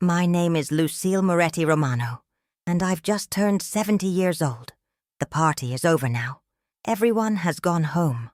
My name is Lucille Moretti Romano, and I've just turned 70 years old. The party is over now. Everyone has gone home.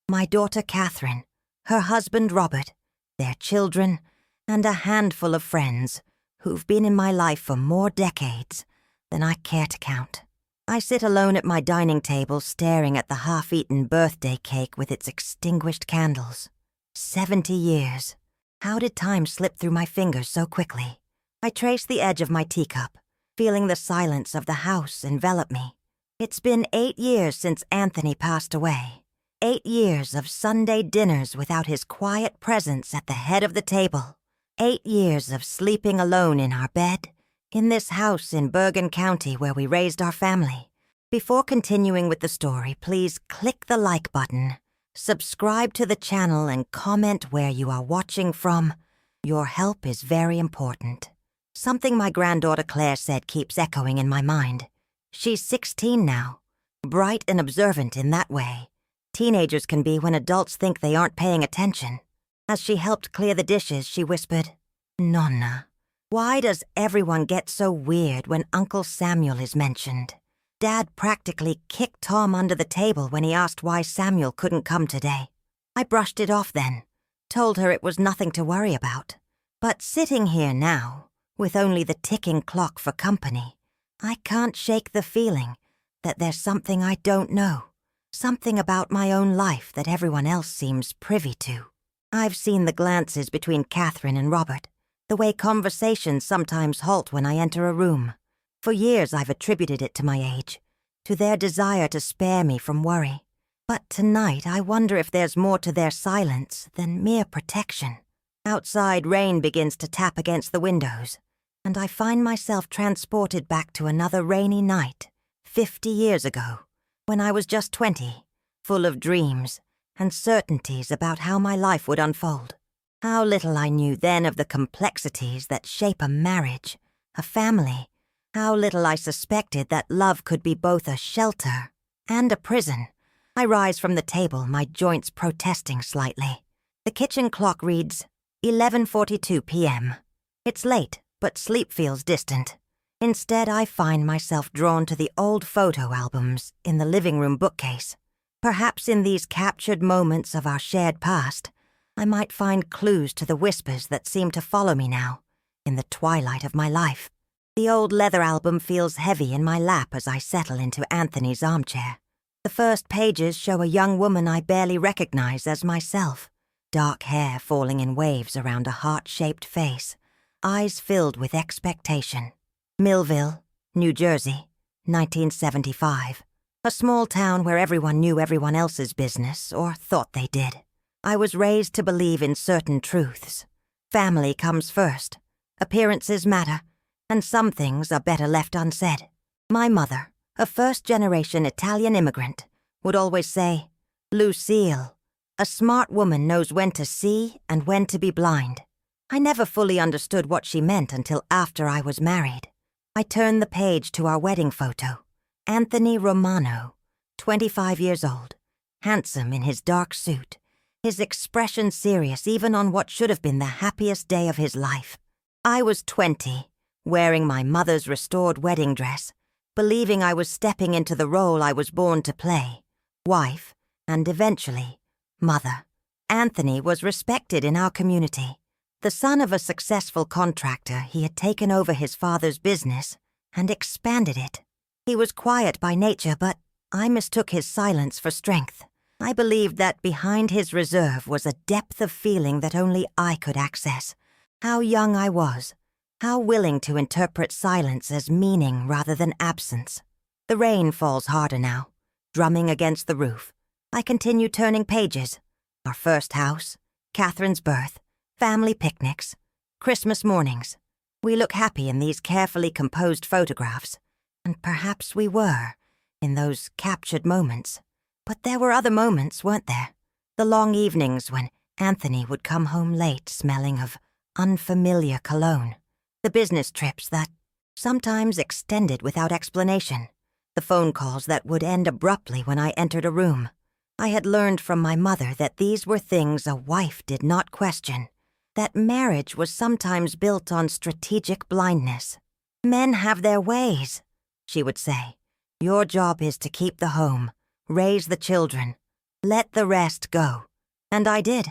My daughter Catherine, her husband Robert, their children, and a handful of friends who've been in my life for more decades than I care to count. I sit alone at my dining table staring at the half-eaten birthday cake with its extinguished candles. 70 years. How did time slip through my fingers so quickly? I trace the edge of my teacup, feeling the silence of the house envelop me. It's been 8 years since Anthony passed away. 8 years of Sunday dinners without his quiet presence at the head of the table. 8 years of sleeping alone in our bed, in this house in Bergen County where we raised our family. Before continuing with the story, please click the like button, subscribe to the channel, and comment where you are watching from. Your help is very important. Something my granddaughter Claire said keeps echoing in my mind. She's 16 now, bright and observant in that way. Teenagers can be when adults think they aren't paying attention. As she helped clear the dishes, she whispered, "Nonna, why does everyone get so weird when Uncle Samuel is mentioned? Dad practically kicked Tom under the table when he asked why Samuel couldn't come today." I brushed it off then, told her it was nothing to worry about. But sitting here now, with only the ticking clock for company, I can't shake the feeling that there's something I don't know, something about my own life that everyone else seems privy to. I've seen the glances between Catherine and Robert, the way conversations sometimes halt when I enter a room. For years I've attributed it to my age, to their desire to spare me from worry. But tonight I wonder if there's more to their silence than mere protection. Outside, rain begins to tap against the windows, and I find myself transported back to another rainy night, 50 years ago, when I was just 20, full of dreams and certainties about how my life would unfold. How little I knew then of the complexities that shape a marriage, a family. How little I suspected that love could be both a shelter and a prison. I rise from the table, my joints protesting slightly. The kitchen clock reads 11:42 p.m. It's late, but sleep feels distant. Instead, I find myself drawn to the old photo albums in the living room bookcase. Perhaps in these captured moments of our shared past, I might find clues to the whispers that seem to follow me now, in the twilight of my life. The old leather album feels heavy in my lap as I settle into Anthony's armchair. The first pages show a young woman I barely recognize as myself. Dark hair falling in waves around a heart-shaped face, eyes filled with expectation. Millville, New Jersey, 1975. A small town where everyone knew everyone else's business, or thought they did. I was raised to believe in certain truths. Family comes first. Appearances matter, and some things are better left unsaid. My mother, a first-generation Italian immigrant, would always say, "Lucille, a smart woman knows when to see and when to be blind." I never fully understood what she meant until after I was married. I turned the page to our wedding photo. Anthony Romano, 25 years old, handsome in his dark suit, his expression serious even on what should have been the happiest day of his life. I was 20, wearing my mother's restored wedding dress, believing I was stepping into the role I was born to play, wife, and eventually, mother. Anthony was respected in our community. The son of a successful contractor, he had taken over his father's business and expanded it. He was quiet by nature, but I mistook his silence for strength. I believed that behind his reserve was a depth of feeling that only I could access. How young I was, how willing to interpret silence as meaning rather than absence. The rain falls harder now, drumming against the roof. I continue turning pages. Our first house, Catherine's birth, family picnics, Christmas mornings. We look happy in these carefully composed photographs. And perhaps we were, in those captured moments. But there were other moments, weren't there? The long evenings when Anthony would come home late smelling of unfamiliar cologne. The business trips that sometimes extended without explanation. The phone calls that would end abruptly when I entered a room. I had learned from my mother that these were things a wife did not question. that marriage was sometimes built on strategic blindness. Men have their ways, she would say. Your job is to keep the home, raise the children, let the rest go. And I did.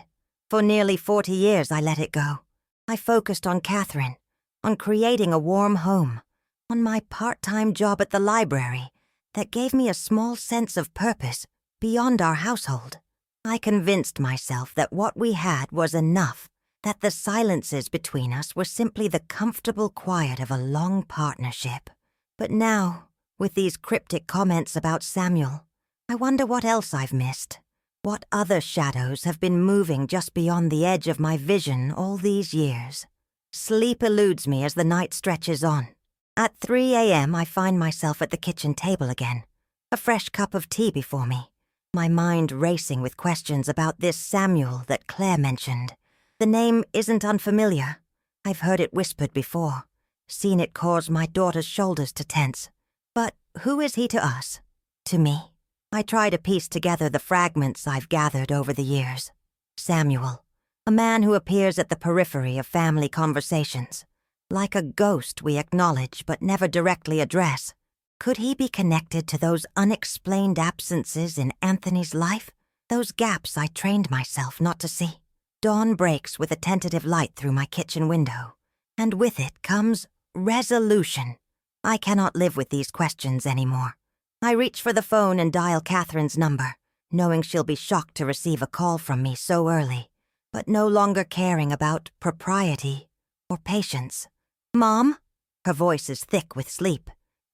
For nearly 40 years I let it go. I focused on Catherine, on creating a warm home, on my part-time job at the library that gave me a small sense of purpose beyond our household. I convinced myself that what we had was enough, that the silences between us were simply the comfortable quiet of a long partnership. But now, with these cryptic comments about Samuel, I wonder what else I've missed. What other shadows have been moving just beyond the edge of my vision all these years? Sleep eludes me as the night stretches on. At 3 a.m. I find myself at the kitchen table again, a fresh cup of tea before me, my mind racing with questions about this Samuel that Claire mentioned. The name isn't unfamiliar. I've heard it whispered before, seen it cause my daughter's shoulders to tense. But who is he to us? To me? I try to piece together the fragments I've gathered over the years. Samuel, a man who appears at the periphery of family conversations, like a ghost we acknowledge but never directly address. Could he be connected to those unexplained absences in Anthony's life? Those gaps I trained myself not to see? Dawn breaks with a tentative light through my kitchen window, and with it comes resolution. I cannot live with these questions anymore. I reach for the phone and dial Catherine's number, knowing she'll be shocked to receive a call from me so early, but no longer caring about propriety or patience. Mom? Her voice is thick with sleep.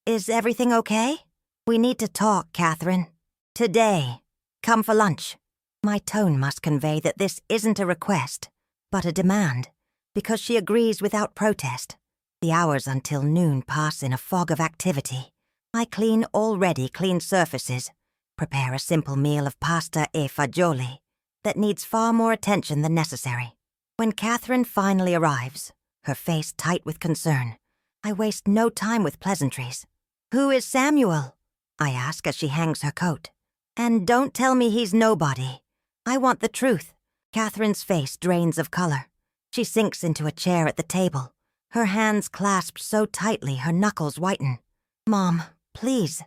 Is everything okay? We need to talk, Catherine. Today. Come for lunch. My tone must convey that this isn't a request, but a demand, because she agrees without protest. The hours until noon pass in a fog of activity. I clean already clean surfaces, prepare a simple meal of pasta e fagioli that needs far more attention than necessary. When Catherine finally arrives, her face tight with concern, I waste no time with pleasantries. Who is Samuel? I ask as she hangs her coat. And don't tell me he's nobody. I want the truth. Catherine's face drains of color. She sinks into a chair at the table, her hands clasped so tightly her knuckles whiten. Mom, please.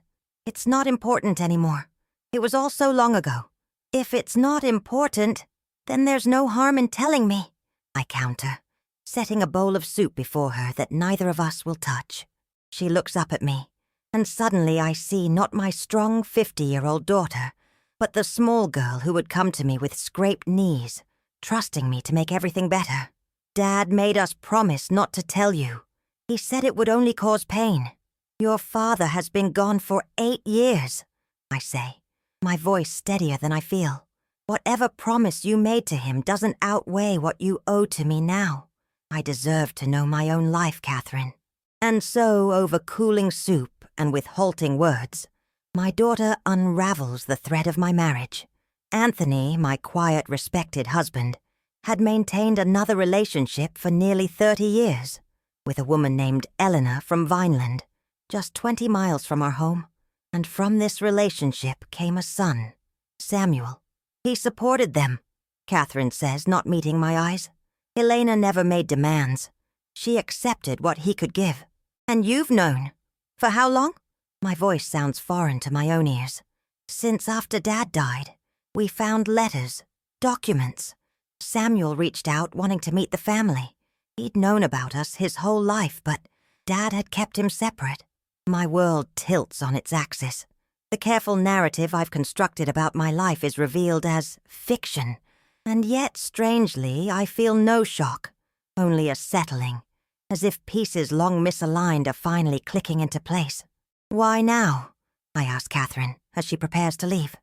It's not important anymore. It was all so long ago. If it's not important, then there's no harm in telling me, I counter, setting a bowl of soup before her that neither of us will touch. She looks up at me, and suddenly I see not my strong 50-year-old daughter, but the small girl who would come to me with scraped knees, trusting me to make everything better. Dad made us promise not to tell you. He said it would only cause pain. Your father has been gone for 8 years, I say, my voice steadier than I feel. Whatever promise you made to him doesn't outweigh what you owe to me now. I deserve to know my own life, Catherine. And so, over cooling soup and with halting words, my daughter unravels the thread of my marriage. Anthony, my quiet, respected husband, had maintained another relationship for nearly 30 years, with a woman named Eleanor from Vineland, just 20 miles from our home. And from this relationship came a son, Samuel. He supported them, Catherine says, not meeting my eyes. Elena never made demands. She accepted what he could give. And you've known. For how long? My voice sounds foreign to my own ears. Since after Dad died, we found letters, documents. Samuel reached out wanting to meet the family. He'd known about us his whole life, but Dad had kept him separate. My world tilts on its axis. The careful narrative I've constructed about my life is revealed as fiction. And yet, strangely, I feel no shock, only a settling, as if pieces long misaligned are finally clicking into place. Why now? I ask Catherine as she prepares to leave.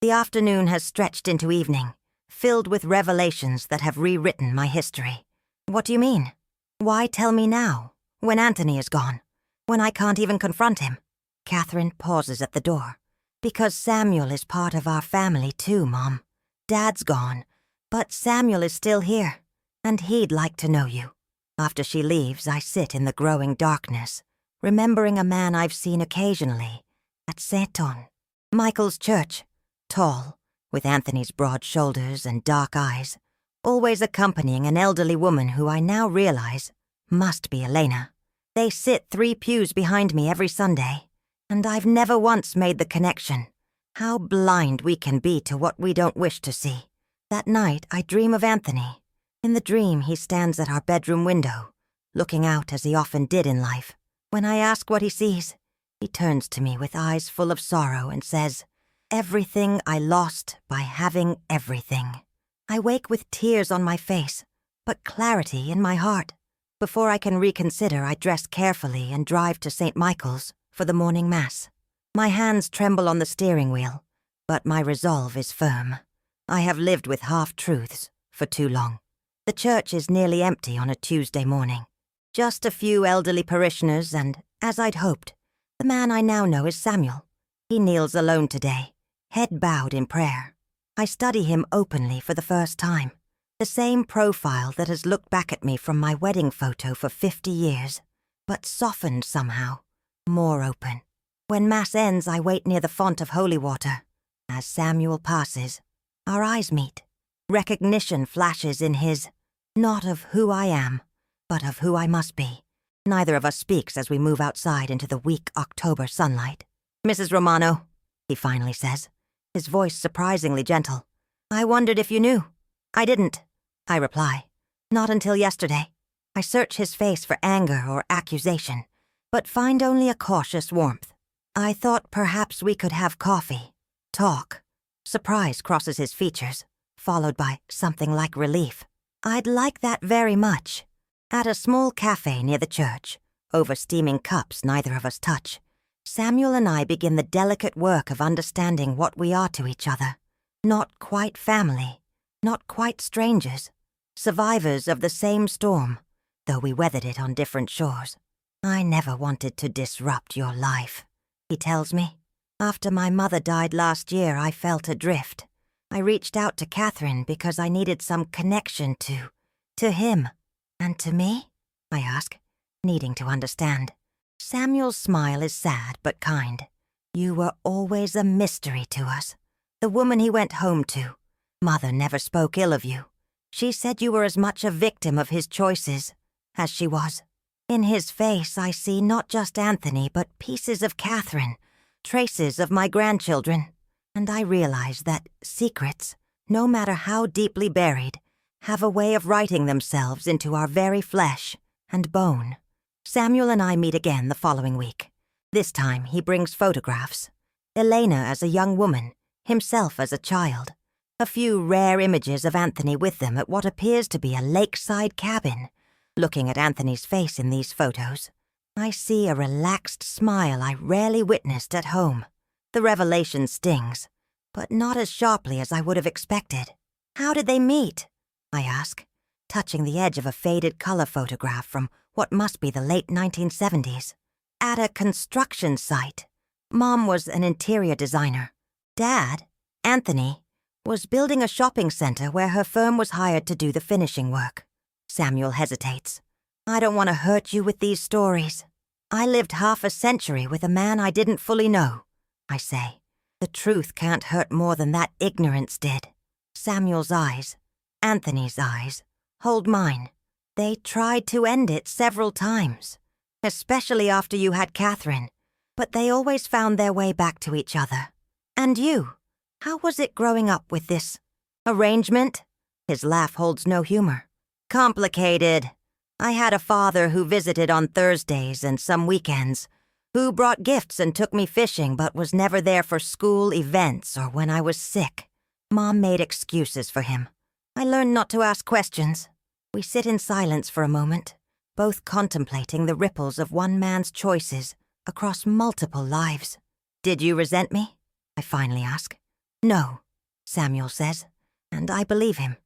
The afternoon has stretched into evening, filled with revelations that have rewritten my history. What do you mean? Why tell me now, when Anthony is gone, when I can't even confront him? Catherine pauses at the door. Because Samuel is part of our family too, Mom. Dad's gone, but Samuel is still here, and he'd like to know you. After she leaves, I sit in the growing darkness, remembering a man I've seen occasionally at Saint-On, Michael's church, tall, with Anthony's broad shoulders and dark eyes, always accompanying an elderly woman who I now realize must be Elena. They sit 3 pews behind me every Sunday, and I've never once made the connection. How blind we can be to what we don't wish to see. That night, I dream of Anthony. In the dream, he stands at our bedroom window, looking out as he often did in life. When I ask what he sees, he turns to me with eyes full of sorrow and says, "Everything I lost by having everything." I wake with tears on my face, but clarity in my heart. Before I can reconsider, I dress carefully and drive to St. Michael's for the morning mass. My hands tremble on the steering wheel, but my resolve is firm. I have lived with half-truths for too long. The church is nearly empty on a Tuesday morning. Just a few elderly parishioners and, as I'd hoped, the man I now know is Samuel. He kneels alone today, head bowed in prayer. I study him openly for the first time. The same profile that has looked back at me from my wedding photo for 50 years, but softened somehow, more open. When Mass ends, I wait near the font of holy water. As Samuel passes, our eyes meet. Recognition flashes in his, not of who I am, but of who I must be. Neither of us speaks as we move outside into the weak October sunlight. "Mrs. Romano," he finally says, his voice surprisingly gentle. "I wondered if you knew." "I didn't," I reply. "Not until yesterday." I search his face for anger or accusation, but find only a cautious warmth. "I thought perhaps we could have coffee. Talk." Surprise crosses his features, followed by something like relief. "I'd like that very much." At a small cafe near the church, over steaming cups neither of us touch, Samuel and I begin the delicate work of understanding what we are to each other. Not quite family, not quite strangers, survivors of the same storm, though we weathered it on different shores. "I never wanted to disrupt your life," he tells me. "After my mother died last year, I felt adrift. I reached out to Catherine because I needed some connection to him. And to me?" I ask, needing to understand. Samuel's smile is sad but kind. "You were always a mystery to us. The woman he went home to. Mother never spoke ill of you. She said you were as much a victim of his choices as she was. In his face I see not just Anthony but pieces of Catherine, traces of my grandchildren. And I realize that secrets, no matter how deeply buried, have a way of writing themselves into our very flesh and bone." Samuel and I meet again the following week. This time he brings photographs. Elena as a young woman, himself as a child. A few rare images of Anthony with them at what appears to be a lakeside cabin. Looking at Anthony's face in these photos, I see a relaxed smile I rarely witnessed at home. The revelation stings, but not as sharply as I would have expected. "How did they meet?" I ask, touching the edge of a faded color photograph from what must be the late 1970s. "At a construction site. Mom was an interior designer. Dad, Anthony, was building a shopping center where her firm was hired to do the finishing work." Samuel hesitates. "I don't want to hurt you with these stories. I lived half a century with a man I didn't fully know," I say. "The truth can't hurt more than that ignorance did." Samuel's eyes, Anthony's eyes, hold mine. "They tried to end it several times, especially after you had Catherine, but they always found their way back to each other. And you, how was it growing up with this arrangement?" His laugh holds no humor. "Complicated. I had a father who visited on Thursdays and some weekends, who brought gifts and took me fishing but was never there for school events or when I was sick. Mom made excuses for him. I learned not to ask questions." We sit in silence for a moment, both contemplating the ripples of one man's choices across multiple lives. "Did you resent me?" I finally ask. "No," Samuel says, and I believe him.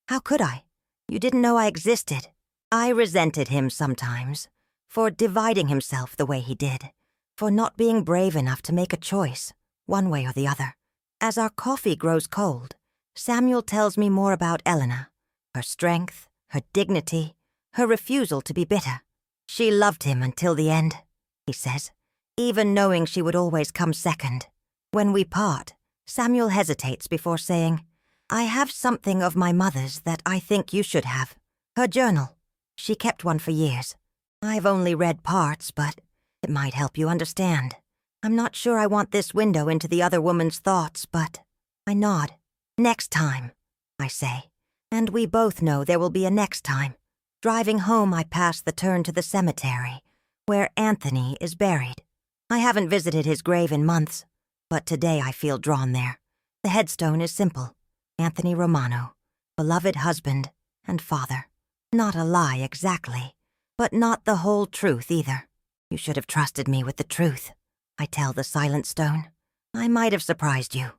"How could I? You didn't know I existed." I resented him sometimes, for dividing himself the way he did, for not being brave enough to make a choice, one way or the other. As our coffee grows cold, Samuel tells me more about Elena, her strength, her dignity, her refusal to be bitter. "She loved him until the end," he says, "even knowing she would always come second." When we part, Samuel hesitates before saying, I have something of my mother's that I think you should have. Her journal. She kept one for years. I've only read parts, but it might help you understand. I'm not sure I want this window into the other woman's thoughts, but I nod. Next time, I say. And we both know there will be a next time. Driving home, I pass the turn to the cemetery, where Anthony is buried. I haven't visited his grave in months, but today I feel drawn there. The headstone is simple. Anthony Romano, beloved husband and father. Not a lie exactly, but not the whole truth either. You should have trusted me with the truth, I tell the silent stone. I might have surprised you.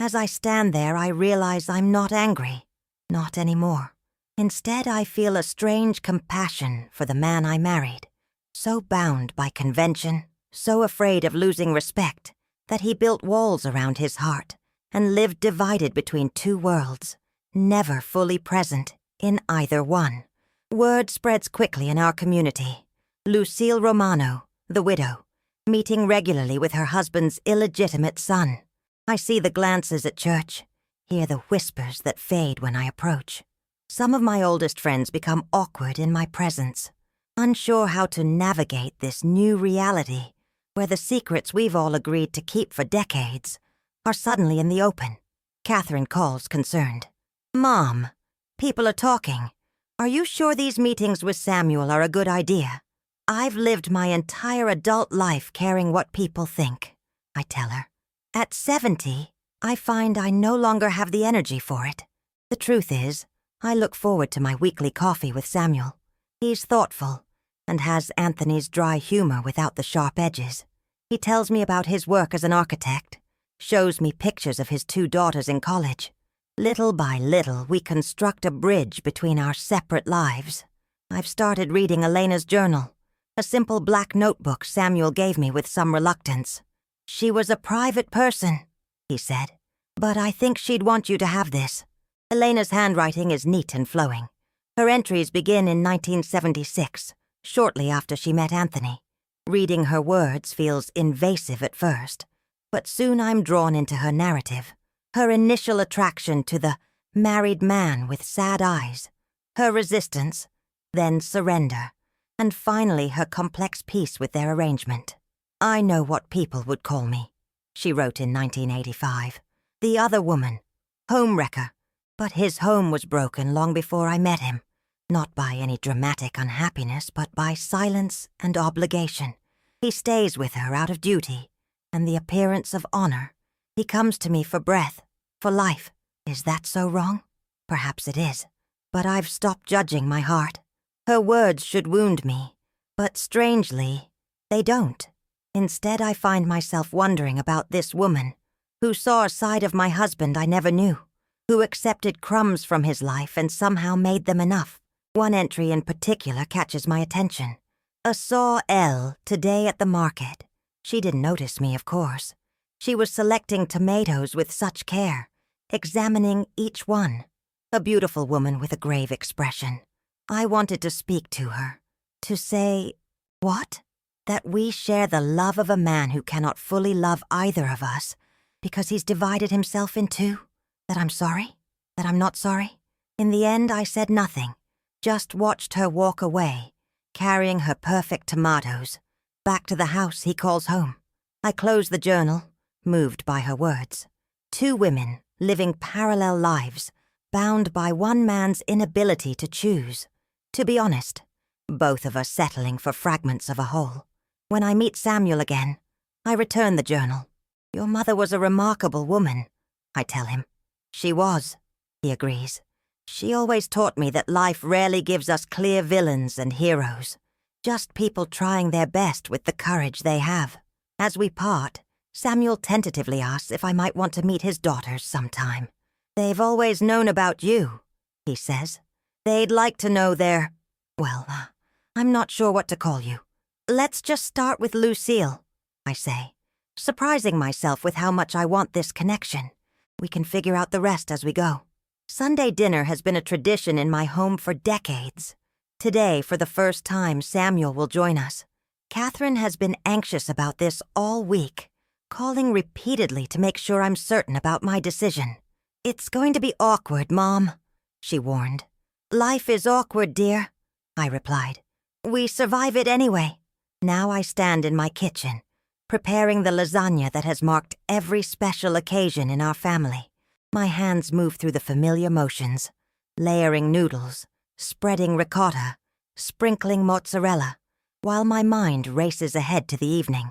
As I stand there, I realize I'm not angry. Not anymore. Instead, I feel a strange compassion for the man I married. So bound by convention, so afraid of losing respect, that he built walls around his heart and lived divided between two worlds, never fully present in either one. Word spreads quickly in our community. Lucille Romano, the widow, meeting regularly with her husband's illegitimate son. I see the glances at church, hear the whispers that fade when I approach. Some of my oldest friends become awkward in my presence, unsure how to navigate this new reality where the secrets we've all agreed to keep for decades are suddenly in the open. Catherine calls, concerned. Mom, people are talking. Are you sure these meetings with Samuel are a good idea? I've lived my entire adult life caring what people think, I tell her. At 70, I find I no longer have the energy for it. The truth is, I look forward to my weekly coffee with Samuel. He's thoughtful and has Anthony's dry humor without the sharp edges. He tells me about his work as an architect, shows me pictures of his 2 daughters in college. Little by little, we construct a bridge between our separate lives. I've started reading Elena's journal, a simple black notebook Samuel gave me with some reluctance. She was a private person, he said, but I think she'd want you to have this. Elena's handwriting is neat and flowing. Her entries begin in 1976, shortly after she met Anthony. Reading her words feels invasive at first, but soon I'm drawn into her narrative. Her initial attraction to the married man with sad eyes, her resistance, then surrender, and finally her complex peace with their arrangement. I know what people would call me, she wrote in 1985. The other woman, homewrecker, but his home was broken long before I met him, not by any dramatic unhappiness, but by silence and obligation. He stays with her out of duty, and the appearance of honor. He comes to me for breath, for life. Is that so wrong? Perhaps it is, but I've stopped judging my heart. Her words should wound me, but strangely, they don't. Instead, I find myself wondering about this woman, who saw a side of my husband I never knew, who accepted crumbs from his life and somehow made them enough. One entry in particular catches my attention. A saw L today at the market. She didn't notice me, of course. She was selecting tomatoes with such care, examining each one. A beautiful woman with a grave expression. I wanted to speak to her, to say, what? That we share the love of a man who cannot fully love either of us because he's divided himself in two? That I'm sorry? That I'm not sorry? In the end, I said nothing, just watched her walk away, carrying her perfect tomatoes, back to the house he calls home. I closed the journal, moved by her words. 2 women living parallel lives, bound by one man's inability to choose. To be honest, both of us settling for fragments of a whole. When I meet Samuel again, I return the journal. Your mother was a remarkable woman, I tell him. She was, he agrees. She always taught me that life rarely gives us clear villains and heroes, just people trying their best with the courage they have. As we part, Samuel tentatively asks if I might want to meet his daughters sometime. They've always known about you, he says. They'd like to know I'm not sure what to call you. Let's just start with Lucille, I say, surprising myself with how much I want this connection. We can figure out the rest as we go. Sunday dinner has been a tradition in my home for decades. Today, for the first time, Samuel will join us. Catherine has been anxious about this all week, calling repeatedly to make sure I'm certain about my decision. "It's going to be awkward, Mom," she warned. "Life is awkward, dear," I replied. "We survive it anyway." Now I stand in my kitchen, preparing the lasagna that has marked every special occasion in our family. My hands move through the familiar motions, layering noodles, spreading ricotta, sprinkling mozzarella, while my mind races ahead to the evening.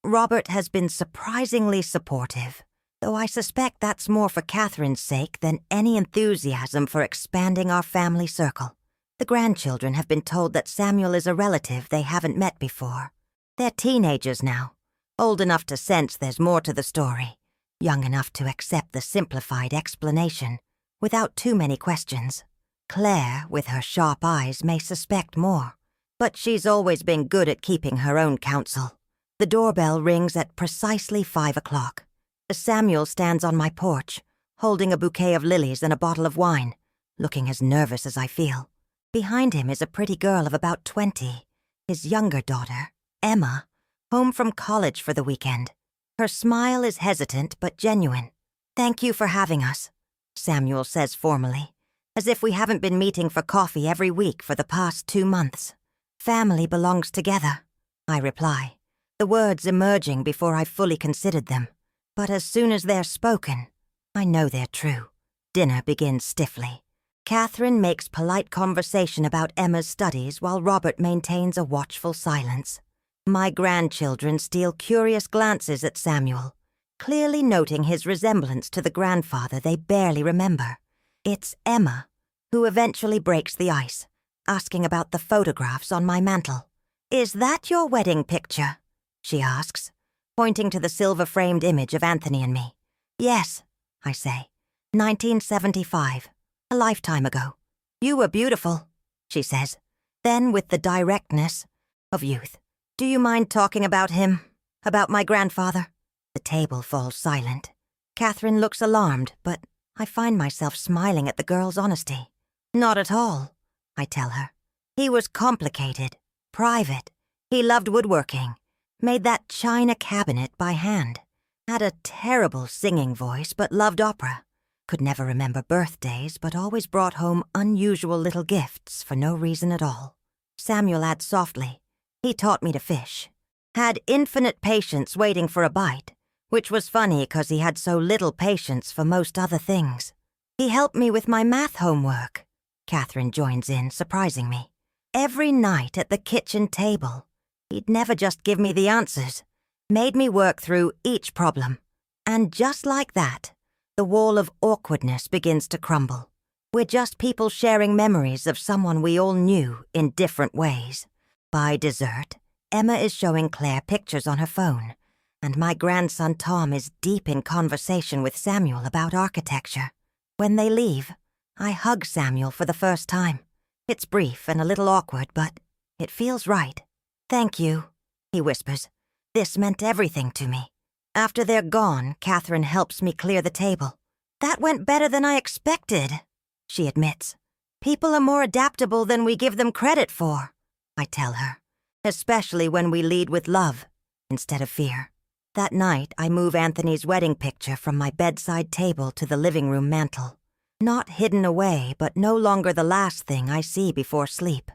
Robert has been surprisingly supportive, though I suspect that's more for Catherine's sake than any enthusiasm for expanding our family circle. The grandchildren have been told that Samuel is a relative they haven't met before. They're teenagers now, old enough to sense there's more to the story, young enough to accept the simplified explanation without too many questions. Claire, with her sharp eyes, may suspect more, but she's always been good at keeping her own counsel. The doorbell rings at precisely 5 o'clock. Samuel stands on my porch, holding a bouquet of lilies and a bottle of wine, looking as nervous as I feel. Behind him is a pretty girl of about 20, his younger daughter, Emma, home from college for the weekend. Her smile is hesitant but genuine. "Thank you for having us," Samuel says formally, as if we haven't been meeting for coffee every week for the past 2 months. "Family belongs together," I reply, the words emerging before I've fully considered them. But as soon as they're spoken, I know they're true. Dinner begins stiffly. Catherine makes polite conversation about Emma's studies while Robert maintains a watchful silence. My grandchildren steal curious glances at Samuel, clearly noting his resemblance to the grandfather they barely remember. It's Emma who eventually breaks the ice, asking about the photographs on my mantel. "Is that your wedding picture?" she asks, pointing to the silver-framed image of Anthony and me. "Yes," I say. 1975, a lifetime ago. "You were beautiful," she says. Then, with the directness of youth, "Do you mind talking about him? About my grandfather?" The table falls silent. Catherine looks alarmed, but I find myself smiling at the girl's honesty. "Not at all," I tell her. "He was complicated, private. He loved woodworking, made that china cabinet by hand, had a terrible singing voice but loved opera, could never remember birthdays but always brought home unusual little gifts for no reason at all." Samuel adds softly, "He taught me to fish. Had infinite patience waiting for a bite, which was funny because he had so little patience for most other things. He helped me with my math homework." Catherine joins in, surprising me. "Every night at the kitchen table. He'd never just give me the answers, made me work through each problem. And just like that, the wall of awkwardness begins to crumble. We're just people sharing memories of someone we all knew in different ways. By dessert, Emma is showing Claire pictures on her phone, and my grandson Tom is deep in conversation with Samuel about architecture. When they leave, I hug Samuel for the first time. It's brief and a little awkward, but it feels right. "Thank you," he whispers. "This meant everything to me." After they're gone, Catherine helps me clear the table. "That went better than I expected," she admits. "People are more adaptable than we give them credit for," I tell her, especially when we lead with love instead of fear. That night, I move Anthony's wedding picture from my bedside table to the living room mantel. Not hidden away, but no longer the last thing I see before sleep.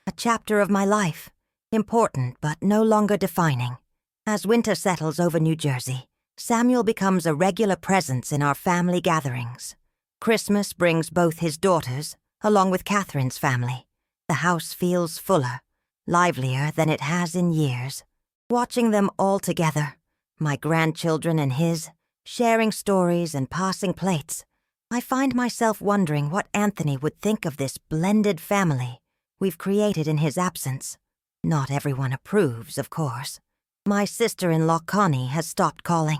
A chapter of my life, important but no longer defining. As winter settles over New Jersey, Samuel becomes a regular presence in our family gatherings. Christmas brings both his daughters, along with Catherine's family. The house feels fuller, livelier than it has in years. Watching them all together, my grandchildren and his, sharing stories and passing plates, I find myself wondering what Anthony would think of this blended family we've created in his absence. Not everyone approves, of course. My sister-in-law Connie has stopped calling.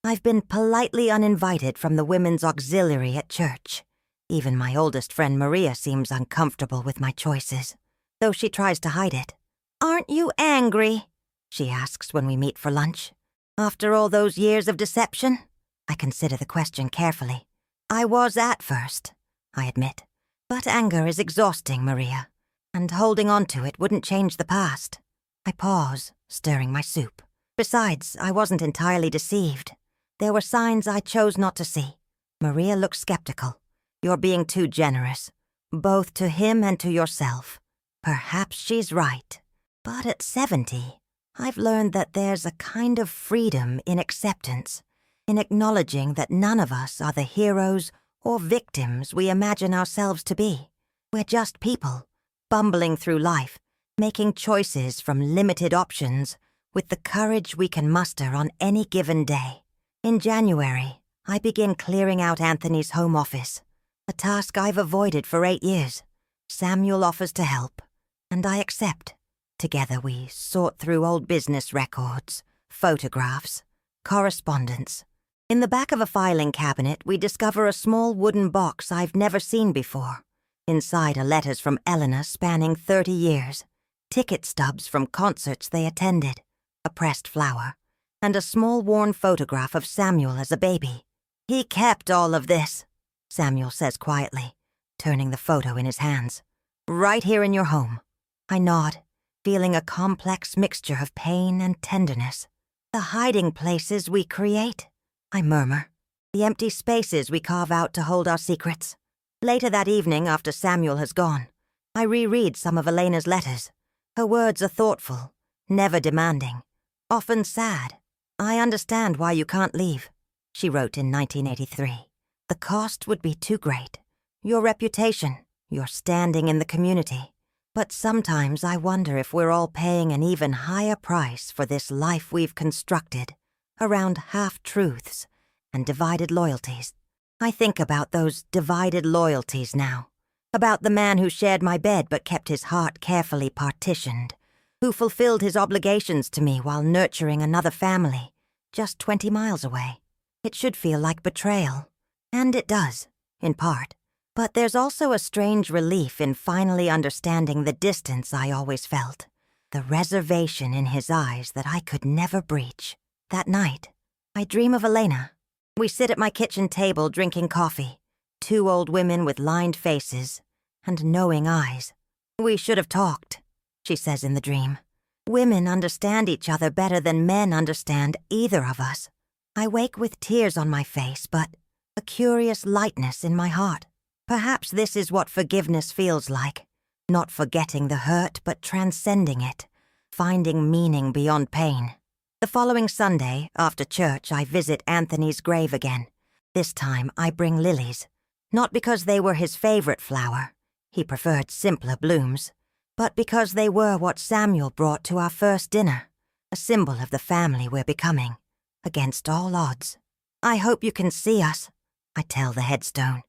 I've been politely uninvited from the women's auxiliary at church. Even my oldest friend Maria seems uncomfortable with my choices, though she tries to hide it. "Aren't you angry?" she asks when we meet for lunch. After all those years of deception? I consider the question carefully. "I was at first," I admit. "But anger is exhausting, Maria, and holding on to it wouldn't change the past." I pause, stirring my soup. Besides, I wasn't entirely deceived. There were signs I chose not to see. Maria looks skeptical. You're being too generous, both to him and to yourself. Perhaps she's right. But at 70, I've learned that there's a kind of freedom in acceptance, in acknowledging that none of us are the heroes or victims we imagine ourselves to be. We're just people, bumbling through life, making choices from limited options with the courage we can muster on any given day. In January, I begin clearing out Anthony's home office, a task I've avoided for 8 years. Samuel offers to help, and I accept. Together we sort through old business records, photographs, correspondence. In the back of a filing cabinet, we discover a small wooden box I've never seen before. Inside are letters from Eleanor spanning 30 years, ticket stubs from concerts they attended, a pressed flower, and a small worn photograph of Samuel as a baby. "He kept all of this," Samuel says quietly, turning the photo in his hands. "Right here in your home." I nod, feeling a complex mixture of pain and tenderness. "The hiding places we create," I murmur. "The empty spaces we carve out to hold our secrets." Later that evening, after Samuel has gone, I reread some of Elena's letters. Her words are thoughtful, never demanding, often sad. "I understand why you can't leave," she wrote in 1983. "The cost would be too great. Your reputation, your standing in the community. But sometimes I wonder if we're all paying an even higher price for this life we've constructed around half-truths and divided loyalties. I think about those divided loyalties now, about the man who shared my bed but kept his heart carefully partitioned, who fulfilled his obligations to me while nurturing another family just 20 miles away. It should feel like betrayal, and it does, in part. But there's also a strange relief in finally understanding the distance I always felt, the reservation in his eyes that I could never breach. That night, I dream of Elena. We sit at my kitchen table drinking coffee, 2 old women with lined faces and knowing eyes. "We should have talked," she says in the dream. "Women understand each other better than men understand either of us." I wake with tears on my face, but a curious lightness in my heart. Perhaps this is what forgiveness feels like, not forgetting the hurt but transcending it, finding meaning beyond pain. The following Sunday, after church, I visit Anthony's grave again. This time I bring lilies, not because they were his favorite flower, he preferred simpler blooms, but because they were what Samuel brought to our first dinner, a symbol of the family we're becoming, against all odds. "I hope you can see us," I tell the headstone.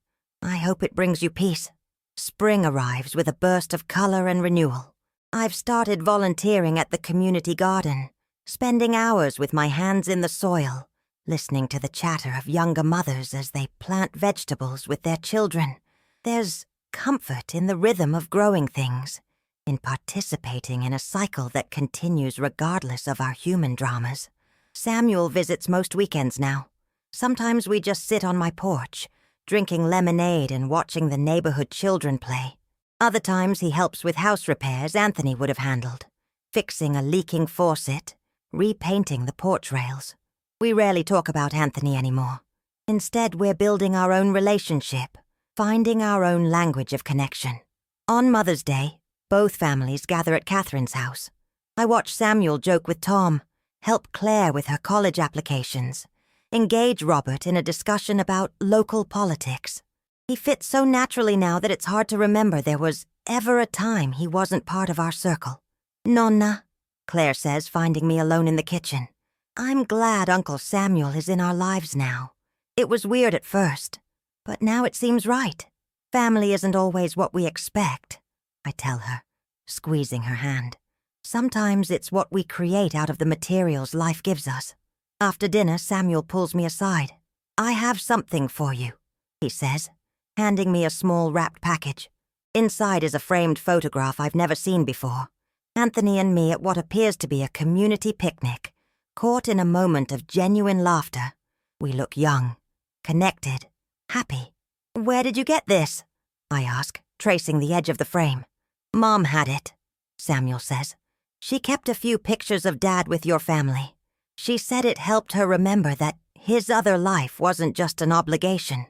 "I hope it brings you peace." Spring arrives with a burst of color and renewal. I've started volunteering at the community garden, spending hours with my hands in the soil, listening to the chatter of younger mothers as they plant vegetables with their children. There's comfort in the rhythm of growing things, in participating in a cycle that continues regardless of our human dramas. Samuel visits most weekends now. Sometimes we just sit on my porch, drinking lemonade and watching the neighborhood children play. Other times he helps with house repairs Anthony would have handled, fixing a leaking faucet, repainting the porch rails. We rarely talk about Anthony anymore. Instead, we're building our own relationship, finding our own language of connection. On Mother's Day, both families gather at Catherine's house. I watch Samuel joke with Tom, help Claire with her college applications, engage Robert in a discussion about local politics. He fits so naturally now that it's hard to remember there was ever a time he wasn't part of our circle. "Nonna," Claire says, finding me alone in the kitchen. "I'm glad Uncle Samuel is in our lives now. It was weird at first, but now it seems right. Family isn't always what we expect," I tell her, squeezing her hand. "Sometimes it's what we create out of the materials life gives us." After dinner, Samuel pulls me aside. "I have something for you," he says, handing me a small wrapped package. Inside is a framed photograph I've never seen before. Anthony and me at what appears to be a community picnic, caught in a moment of genuine laughter. We look young, connected, happy. "Where did you get this?" I ask, tracing the edge of the frame. "Mom had it," Samuel says. "She kept a few pictures of Dad with your family. She said it helped her remember that his other life wasn't just an obligation,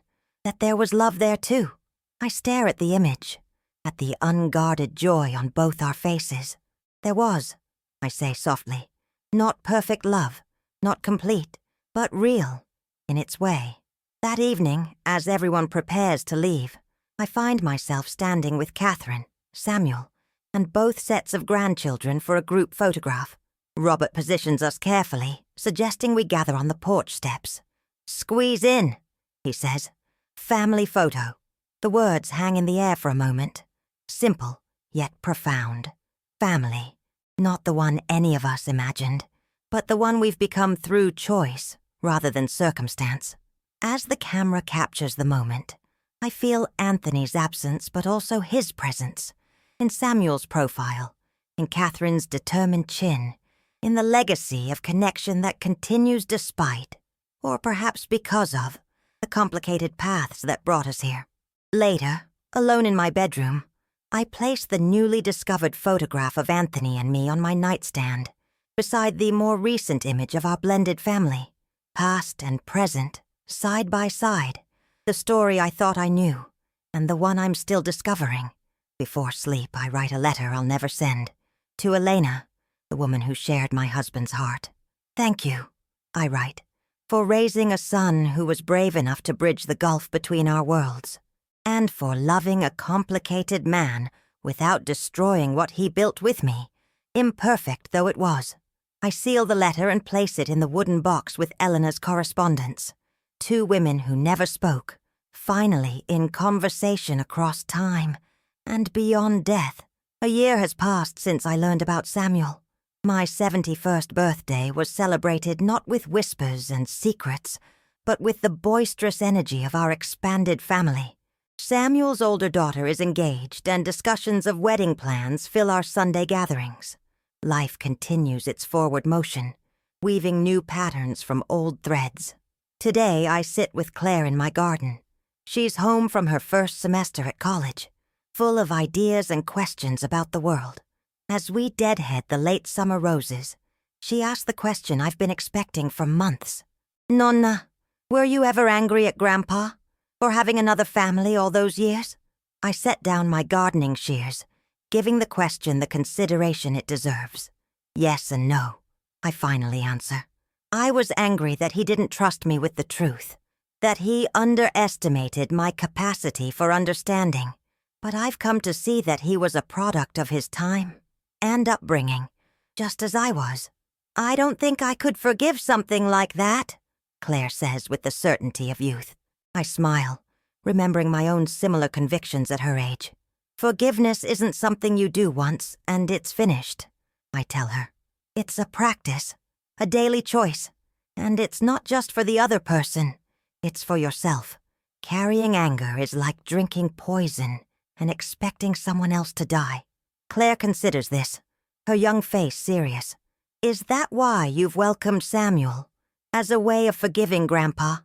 that there was love there too. I stare at the image, at the unguarded joy on both our faces. There was, I say softly, not perfect love, not complete, but real, in its way. That evening, as everyone prepares to leave, I find myself standing with Catherine, Samuel, and both sets of grandchildren for a group photograph. Robert positions us carefully, suggesting we gather on the porch steps. "Squeeze in," he says. "Family photo." The words hang in the air for a moment. Simple, yet profound. Family. Not the one any of us imagined, but the one we've become through choice rather than circumstance. As the camera captures the moment, I feel Anthony's absence but also his presence. In Samuel's profile, in Catherine's determined chin, in the legacy of connection that continues despite, or perhaps because of, the complicated paths that brought us here. Later, alone in my bedroom, I place the newly discovered photograph of Anthony and me on my nightstand, beside the more recent image of our blended family, past and present, side by side, the story I thought I knew, and the one I'm still discovering. Before sleep, I write a letter I'll never send, to Elena, the woman who shared my husband's heart. "Thank you," I write, "for raising a son who was brave enough to bridge the gulf between our worlds, and for loving a complicated man without destroying what he built with me, imperfect though it was." I seal the letter and place it in the wooden box with Eleanor's correspondence. Two women who never spoke, finally in conversation across time and beyond death. A year has passed since I learned about Samuel. My 71st birthday was celebrated not with whispers and secrets, but with the boisterous energy of our expanded family. Samuel's older daughter is engaged, and discussions of wedding plans fill our Sunday gatherings. Life continues its forward motion, weaving new patterns from old threads. Today I sit with Claire in my garden. She's home from her first semester at college, full of ideas and questions about the world. As we deadhead the late summer roses, she asks the question I've been expecting for months. "Nonna, were you ever angry at Grandpa for having another family all those years?" I set down my gardening shears, giving the question the consideration it deserves. Yes and no, I finally answer. I was angry that he didn't trust me with the truth, that he underestimated my capacity for understanding. But I've come to see that he was a product of his time and upbringing, just as I was. "I don't think I could forgive something like that," Claire says with the certainty of youth. I smile, remembering my own similar convictions at her age. "Forgiveness isn't something you do once and it's finished," I tell her. "It's a practice, a daily choice, and it's not just for the other person, it's for yourself. Carrying anger is like drinking poison and expecting someone else to die." Claire considers this, her young face serious. "Is that why you've welcomed Samuel? As a way of forgiving Grandpa?"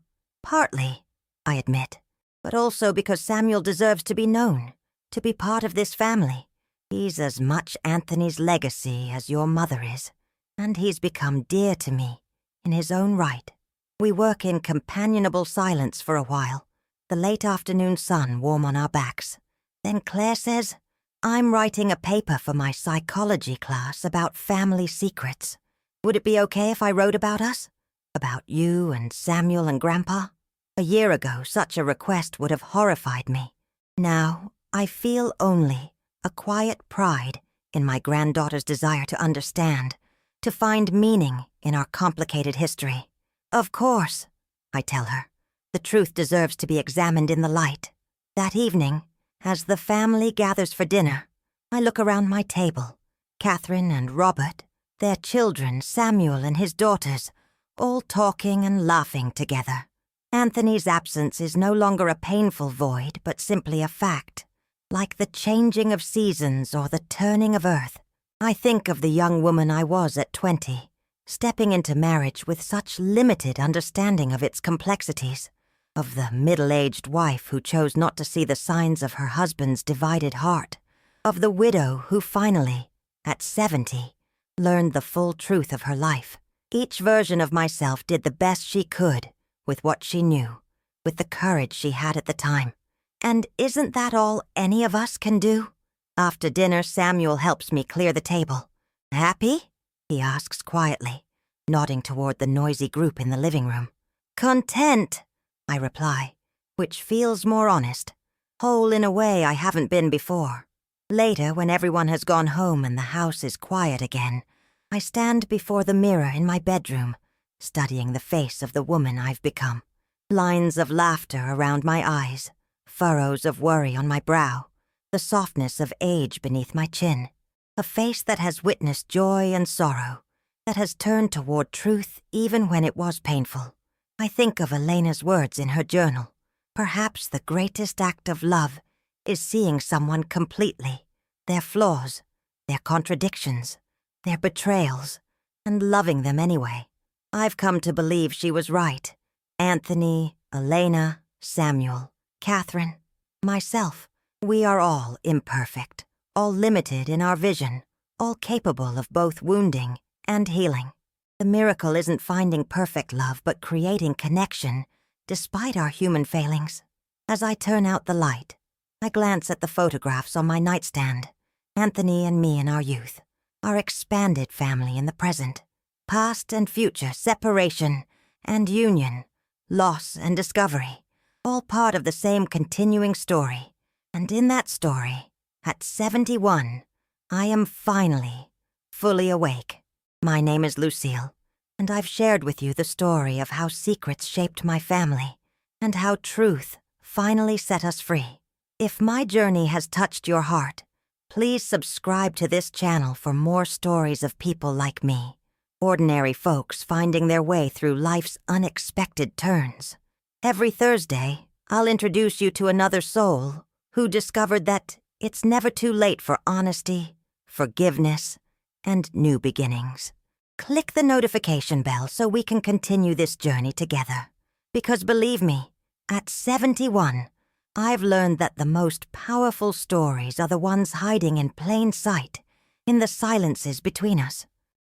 "Partly," I admit, "but also because Samuel deserves to be known, to be part of this family. He's as much Anthony's legacy as your mother is, and he's become dear to me in his own right." We work in companionable silence for a while, the late afternoon sun warm on our backs. Then Claire says, "I'm writing a paper for my psychology class about family secrets. Would it be okay if I wrote about us? About you and Samuel and Grandpa?" A year ago, such a request would have horrified me. Now, I feel only a quiet pride in my granddaughter's desire to understand, to find meaning in our complicated history. "Of course," I tell her, "the truth deserves to be examined in the light." That evening, as the family gathers for dinner, I look around my table. Catherine and Robert, their children, Samuel and his daughters, all talking and laughing together. Anthony's absence is no longer a painful void, but simply a fact, like the changing of seasons or the turning of earth. I think of the young woman I was at 20, stepping into marriage with such limited understanding of its complexities, of the middle-aged wife who chose not to see the signs of her husband's divided heart, of the widow who finally, at 70, learned the full truth of her life. Each version of myself did the best she could with what she knew. with the courage she had at the time. And isn't that all any of us can do? After dinner, Samuel helps me clear the table. Happy? He asks quietly, nodding toward the noisy group in the living room. Content, I reply, which feels more honest. Whole in a way I haven't been before. Later, when everyone has gone home and the house is quiet again, I stand before the mirror in my bedroom, studying the face of the woman I've become. Lines of laughter around my eyes, furrows of worry on my brow, the softness of age beneath my chin. A face that has witnessed joy and sorrow, that has turned toward truth even when it was painful. I think of Elena's words in her journal. Perhaps the greatest act of love is seeing someone completely, their flaws, their contradictions, their betrayals, and loving them anyway. I've come to believe she was right. Anthony, Elena, Samuel, Catherine, myself, we are all imperfect, all limited in our vision, all capable of both wounding and healing. The miracle isn't finding perfect love, but creating connection, despite our human failings. As I turn out the light, I glance at the photographs on my nightstand. Anthony and me in our youth, our expanded family in the present, past and future, separation and union, loss and discovery, all part of the same continuing story. And in that story, at 71, I am finally fully awake. My name is Lucille, and I've shared with you the story of how secrets shaped my family, and how truth finally set us free. If my journey has touched your heart, please subscribe to this channel for more stories of people like me, ordinary folks finding their way through life's unexpected turns. Every Thursday, I'll introduce you to another soul who discovered that it's never too late for honesty, forgiveness, and new beginnings. Click the notification bell so we can continue this journey together. Because believe me, at 71, I've learned that the most powerful stories are the ones hiding in plain sight, in the silences between us.